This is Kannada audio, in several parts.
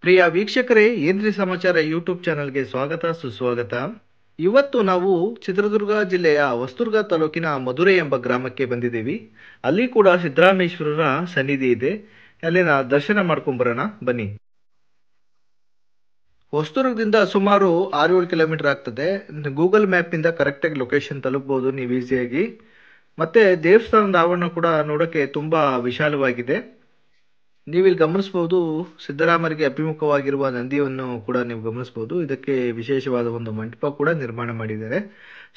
ಪ್ರಿಯ ವೀಕ್ಷಕರೇ, ಏನ್ರಿ ಸಮಾಚಾರ ಯೂಟ್ಯೂಬ್ ಚಾನಲ್ಗೆ ಸ್ವಾಗತ ಸುಸ್ವಾಗತ. ಇವತ್ತು ನಾವು ಚಿತ್ರದುರ್ಗ ಜಿಲ್ಲೆಯ ಹೊಸದುರ್ಗ ತಾಲೂಕಿನ ಮಧುರೆ ಎಂಬ ಗ್ರಾಮಕ್ಕೆ ಬಂದಿದ್ದೀವಿ. ಅಲ್ಲಿ ಕೂಡ ಸಿದ್ದರಾಮೇಶ್ವರರ ಸನ್ನಿಧಿ ಇದೆ. ಅಲ್ಲಿನ ದರ್ಶನ ಮಾಡ್ಕೊಂಬರೋಣ ಬನ್ನಿ. ಹೊಸದುರ್ಗದಿಂದ ಸುಮಾರು 6-7 ಕಿಲೋಮೀಟರ್ ಆಗ್ತದೆ. ಗೂಗಲ್ ಮ್ಯಾಪ್ನಿಂದ ಕರೆಕ್ಟಾಗಿ ಲೊಕೇಶನ್ ತಲುಪಬಹುದು ನೀವು ಈಸಿಯಾಗಿ. ಮತ್ತೆ ದೇವಸ್ಥಾನದ ಆವರಣ ಕೂಡ ನೋಡೋಕ್ಕೆ ತುಂಬ ವಿಶಾಲವಾಗಿದೆ. ನೀವಿಲ್ಲಿ ಗಮನಿಸಬಹುದು, ಸಿದ್ದರಾಮರಿಗೆ ಅಭಿಮುಖವಾಗಿರುವ ನಂದಿಯನ್ನು ಕೂಡ ನೀವು ಗಮನಿಸಬಹುದು. ಇದಕ್ಕೆ ವಿಶೇಷವಾದ ಒಂದು ಮಂಟಪ ಕೂಡ ನಿರ್ಮಾಣ ಮಾಡಿದ್ದಾರೆ.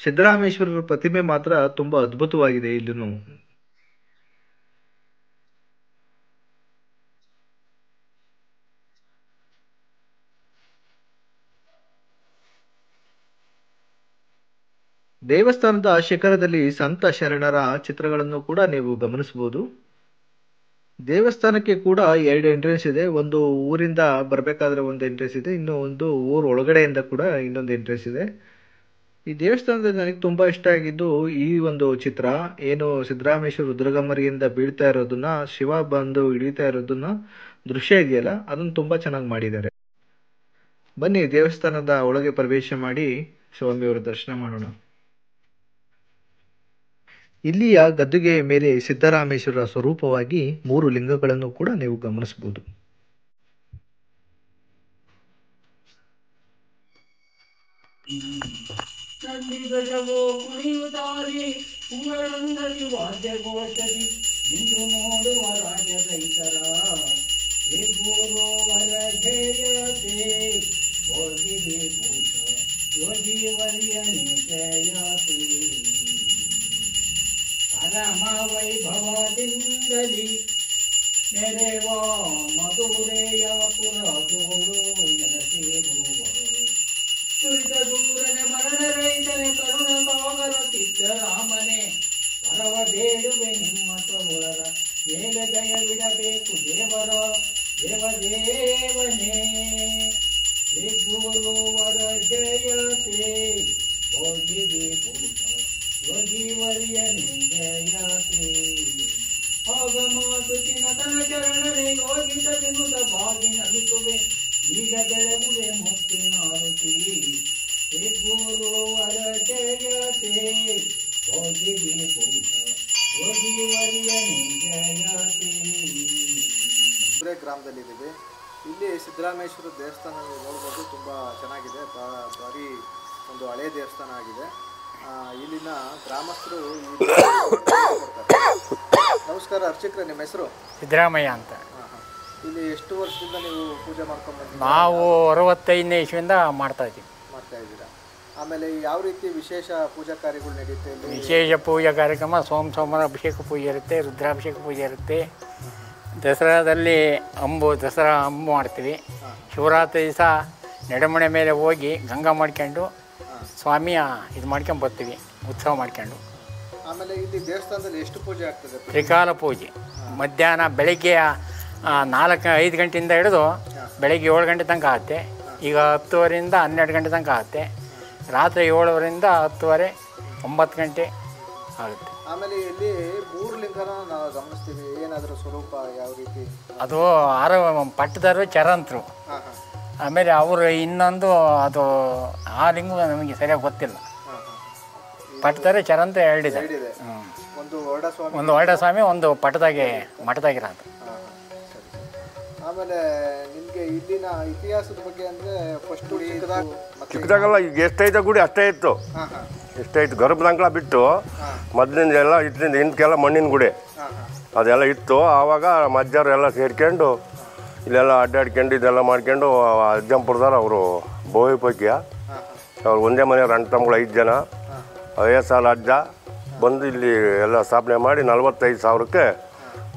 ಸಿದ್ದರಾಮೇಶ್ವರರ ಪ್ರತಿಮೆ ಮಾತ್ರ ತುಂಬಾ ಅದ್ಭುತವಾಗಿದೆ. ಇಲ್ಲೂ ದೇವಸ್ಥಾನದ ಶಿಖರದಲ್ಲಿ ಸಂತ ಶರಣರ ಚಿತ್ರಗಳನ್ನು ಕೂಡ ನೀವು ಗಮನಿಸಬಹುದು. ದೇವಸ್ಥಾನಕ್ಕೆ ಕೂಡ 2 ಎಂಟ್ರೆನ್ಸ್ ಇದೆ. ಒಂದು ಊರಿಂದ ಬರಬೇಕಾದ್ರೆ ಒಂದು ಎಂಟ್ರೆನ್ಸ್ ಇದೆ, ಇನ್ನೂ ಒಂದು ಊರ ಒಳಗಡೆಯಿಂದ ಕೂಡ ಇನ್ನೊಂದು ಎಂಟ್ರೆನ್ಸ್ ಇದೆ. ಈ ದೇವಸ್ಥಾನದಲ್ಲಿ ನನಗೆ ತುಂಬ ಇಷ್ಟ ಆಗಿದ್ದು ಈ ಒಂದು ಚಿತ್ರ, ಏನು ಸಿದ್ದರಾಮೇಶ್ವರ ರುದ್ರಗಮರಿಯಿಂದ ಬೀಳ್ತಾ ಇರೋದನ್ನ, ಶಿವ ಬಂದು ಇಳಿತಾ ಇರೋದನ್ನ ದೃಶ್ಯ ಇದೆಯಲ್ಲ, ಅದನ್ನು ತುಂಬ ಚೆನ್ನಾಗಿ ಮಾಡಿದ್ದಾರೆ. ಬನ್ನಿ ದೇವಸ್ಥಾನದ ಒಳಗೆ ಪ್ರವೇಶ ಮಾಡಿ ಸ್ವಾಮಿಯವರ ದರ್ಶನ ಮಾಡೋಣ. ಇಲ್ಲಿಯ ಗದ್ದುಗೆಯ ಮೇಲೆ ಸಿದ್ದರಾಮೇಶ್ವರರ ಸ್ವರೂಪವಾಗಿ 3 ಲಿಂಗಗಳನ್ನು ಕೂಡ ನೀವು ಗಮನಿಸಬಹುದು. ಪರಮ ವೈಭವದಿಂದಲಿ ಮೆರೆವ ಮಧುರೆಯ ಪುರದೋಳು ನೆಲೆಸಿರುವ ದುರಿತ ದೂರನೆ ಮರಣ ರೈತನೆ ಕರುಣ ಸಾಗರ ಸಿದ್ದರಾಮನೆ ಪರವ ಬೇಡುವೆ ನಿಮ್ಮ ತೋಳರ ಮೇಲೆ ದಯವಿಡಬೇಕು ದೇವರ ದೇವದೇವನೇ. ಗುರುವರ ಜಯತೆ ಹೋಗಿವೆ ಭೂತ ಯೋಗಿವರ್ಯನೇ ಜಯತೆ. ಆಗಮಾತುತಿನ ತನ ಚರಣನೆ ಯೋಗಿತ ದಿನುತ ಭಾಗಿ ನಮಿಸುವೆ ಈಗ ಬೆಳಗುವೆ ಮುಕ್ತಿನ ಆರುತಿ. ಗುರುವರ ಜಯತೆ ಹೋಗಿವೆ ಭೂತ ಯೋಗಿವರ್ಯನೇ ಜಯತೆ. ಮಧುರೆ ಗ್ರಾಮದಲ್ಲಿದ್ದೀವಿ. ಇಲ್ಲಿ ಸಿದ್ದರಾಮೇಶ್ವರ ದೇವಸ್ಥಾನ ನೋಡ್ಬೋದು, ತುಂಬ ಚೆನ್ನಾಗಿದೆ. ಭಾರಿ ಒಂದು ಹಳೆಯ ದೇವಸ್ಥಾನ ಆಗಿದೆ. ಇಲ್ಲಿನ ಗ್ರಾಮಸ್ಥರು ನಮಸ್ಕಾರ ಅರ್ಚಕ್ರೆ, ನಿಮ್ಮ ಹೆಸರು? ಸಿದ್ದರಾಮಯ್ಯ ಅಂತ. ಇಲ್ಲಿ ಎಷ್ಟು ವರ್ಷದಿಂದ ನೀವು ಪೂಜೆ ಮಾಡ್ಕೊಂಡು ಬಂದಿದ್ದೀರಾ? ನಾವು 65ನೇ ಇಸ್ವಿಯಿಂದ ಮಾಡ್ತಾ ಇದ್ದೀರಾ. ಆಮೇಲೆ ಯಾವ ರೀತಿ ವಿಶೇಷ ಪೂಜಾ ಕಾರ್ಯಗಳು ನಡೆಯುತ್ತೆ ಇಲ್ಲಿ? ವಿಶೇಷ ಪೂಜಾ ಕಾರ್ಯಕ್ರಮ ಸೋಮವಾರ ಅಭಿಷೇಕ ಪೂಜೆ ಇರುತ್ತೆ, ರುದ್ರಾಭಿಷೇಕ ಪೂಜೆ ಇರುತ್ತೆ. ದಸರಾದಲ್ಲಿ ದಸರಾ ಅಂಬು ಮಾಡ್ತೀವಿ. ಶಿವರಾತ್ರಿ ದಿವಸ ನೆಡಮಣೆ ಮೇಲೆ ಹೋಗಿ ಗಂಗಾ ಮಾಡ್ಕೊಂಡು ಸ್ವಾಮಿಯ ಇದು ಮಾಡ್ಕೊಂಡು ಬರ್ತೀವಿ, ಉತ್ಸವ ಮಾಡ್ಕೊಂಡು. ಆಮೇಲೆ ಇಲ್ಲಿ ದೇವಸ್ಥಾನದಲ್ಲಿ ಎಷ್ಟು ಪೂಜೆ ಆಗ್ತದೆ? ತ್ರಿಕಾಲ ಪೂಜೆ. ಮಧ್ಯಾಹ್ನ ಬೆಳಗ್ಗೆ 4-5 ಗಂಟೆಯಿಂದ ಹಿಡಿದು ಬೆಳಗ್ಗೆ 7 ಗಂಟೆ ತನಕ ಆಗುತ್ತೆ. ಈಗ 10ವರೆಯಿಂದ 12 ಗಂಟೆ ತನಕ ಆಗುತ್ತೆ. ರಾತ್ರಿ 7ವರೆಯಿಂದ 10ವರೆ 9 ಗಂಟೆ ಆಗುತ್ತೆ. ಆಮೇಲೆ ಇಲ್ಲಿ 3 ಲಿಂಗನ ನಾವು ಗಮನಿಸ್ತೀವಿ. ಏನಾದರೂ ಸ್ವರೂಪ ಯಾವ ರೀತಿ? ಅದು ಪಟ್ಟದರು ಚರಂತರು. ಆಮೇಲೆ ಅವರು ಇನ್ನೊಂದು ಅದು ಆ ಲಿಂಗ ನಮಗೆ ಸರಿಯಾಗಿ ಗೊತ್ತಿಲ್ಲ. ಪಟ್ಟದರೆ ಚರಂತ 2 ಇದೆ. ಒಂದು ಹೊರಡ ಸ್ವಾಮಿ, ಒಂದು ಪಟ್ಟದಾಗೆ ಮಠದಾಗಿರೋದು. ಆಮೇಲೆ ನಿಮಗೆ ಇಲ್ಲಿನ ಇತಿಹಾಸದ ಬಗ್ಗೆ ಅಂದರೆ ಫಸ್ಟು ಚಿಕ್ಕದಾಗಲ್ಲ, ಈಗ ಎಷ್ಟೈತೆ ಗುಡಿ ಅಷ್ಟೇ ಇತ್ತು. ಎಷ್ಟೈತು ಗರ್ಭದಂಗಳ ಬಿಟ್ಟು ಮೊದಲಿಂದ ಎಲ್ಲ ಇತ್ತಿಂದ ಹಿಂದಕ್ಕೆಲ್ಲ ಮಣ್ಣಿನ ಗುಡಿ ಅದೆಲ್ಲ ಇತ್ತು. ಆವಾಗ ಮಜ್ಜರು ಎಲ್ಲ ಸೇರ್ಕೊಂಡು ಇಲ್ಲೆಲ್ಲ ಅಡ್ಡಾಡ್ಕೊಂಡು ಇದೆಲ್ಲ ಮಾಡ್ಕೊಂಡು ಅಜ್ಜಂಪುರದಾರ ಅವರು ಬೋವಿ ಪೈಕಿಯ ಅವ್ರು ಒಂದೇ ಮನೆಯವ್ರು ಅಣ್ಣ ತಮ್ಮಗಳು 5 ಜನ. 5 ಸಾಲ ಅಜ್ಜ ಬಂದು ಇಲ್ಲಿ ಎಲ್ಲ ಸ್ಥಾಪನೆ ಮಾಡಿ 45,000ಕ್ಕೆ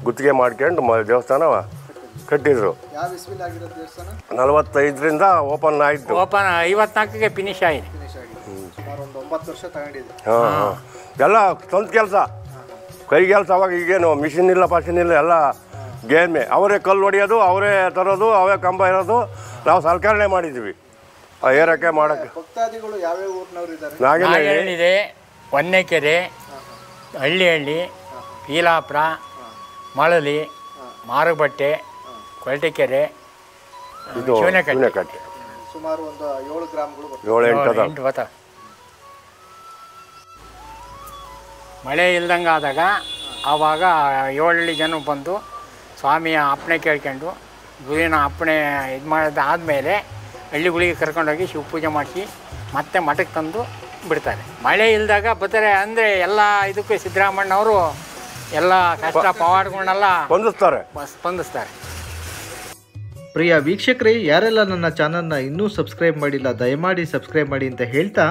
ಗುತ್ತಿಗೆ ಮಾಡ್ಕೊಂಡು ದೇವಸ್ಥಾನ ಕಟ್ಟಿದ್ರು. 45ರಿಂದ ಓಪನ್ ಆಯಿತು. ಓಪನ್ 54ಕ್ಕೆ ಫಿನಿಶ್ ಆಗಿದೆ. ಹಾಂ, ಎಲ್ಲ ಸ್ವಂತ ಕೆಲಸ, ಕೈ ಕೆಲಸ. ಅವಾಗ ಈಗೇನು ಮಿಷಿನ್ ಇಲ್ಲ, ಪಷಿನ್ ಇಲ್ಲ, ಎಲ್ಲ ಗೇಮೆ. ಅವರೇ ಕಲ್ಲು ಹೊಡೆಯೋದು, ಅವರೇ ತರೋದು, ಅವೇ ಕಂಬ ಇರೋದು. ನಾವು ಸಲಕರಣೆ ಮಾಡಿದ್ದೀವಿ ಏರಕ್ಕೆ ಮಾಡೋಕ್ಕೆ. ನಾಗನಹಳ್ಳಿ ಇದೆ, ಹೊನ್ನೆಕೆರೆ, ಹಳ್ಳಿ, ಪೀಲಾಪುರ, ಮಳಲಿ, ಮಾರುಬಟ್ಟೆ, ಕೊರಟಗೆರೆ, ಇದು ಶಿವನಕಟ್ಟೆ ಸುಮಾರು ಒಂದು 7 ಗ್ರಾಮಗಳು 7-8 ಅದ. 8 ಬತ್ತ. ಮಳೆ ಇಲ್ದಂಗೆ ಆದಾಗ ಆವಾಗ 7 ಜನ ಬಂದು ಸ್ವಾಮಿಯ ಅಪ್ಪಣೆ ಕೇಳ್ಕೊಂಡು ಗುರುವಿನ ಅಪ್ಪಣೆ ಇದು ಮಾಡಿದ್ದಾದಮೇಲೆ ಹಳ್ಳಿಗಳಿಗೆ ಕರ್ಕೊಂಡೋಗಿ ಶಿವ ಪೂಜೆ ಮಾಡಿಸಿ ಮತ್ತೆ ಮಠಕ್ಕೆ ತಂದು ಬಿಡ್ತಾರೆ. ಮಳೆ ಇಲ್ದಾಗ ಬರ್ತಾರೆ ಅಂದರೆ ಎಲ್ಲ ಇದಕ್ಕೂ ಸಿದ್ದರಾಮಣ್ಣವರು ಎಲ್ಲ ಕಷ್ಟ ಪವಾಡಗಳನ್ನೆಲ್ಲ ಸ್ಪಂದಿಸ್ತಾರೆ. ಪ್ರಿಯ ವೀಕ್ಷಕರೇ, ಯಾರೆಲ್ಲ ನನ್ನ ಚಾನಲ್ನ ಇನ್ನೂ ಸಬ್ಸ್ಕ್ರೈಬ್ ಮಾಡಿಲ್ಲ ದಯಮಾಡಿ ಸಬ್ಸ್ಕ್ರೈಬ್ ಮಾಡಿ ಅಂತ ಹೇಳ್ತಾ,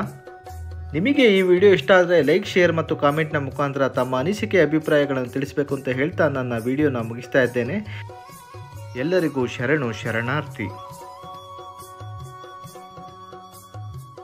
ನಿಮಗೆ ಈ ವಿಡಿಯೋ ಇಷ್ಟ ಆದರೆ ಲೈಕ್, ಶೇರ್ ಮತ್ತು ಕಾಮೆಂಟ್ನ ಮುಖಾಂತರ ತಮ್ಮ ಅನಿಸಿಕೆ ಅಭಿಪ್ರಾಯಗಳನ್ನು ತಿಳಿಸಬೇಕು ಅಂತ ಹೇಳ್ತಾ ನನ್ನ ವಿಡಿಯೋನ ಮುಗಿಸ್ತಾ ಇದ್ದೇನೆ. ಎಲ್ಲರಿಗೂ ಶರಣು ಶರಣಾರ್ಥಿ.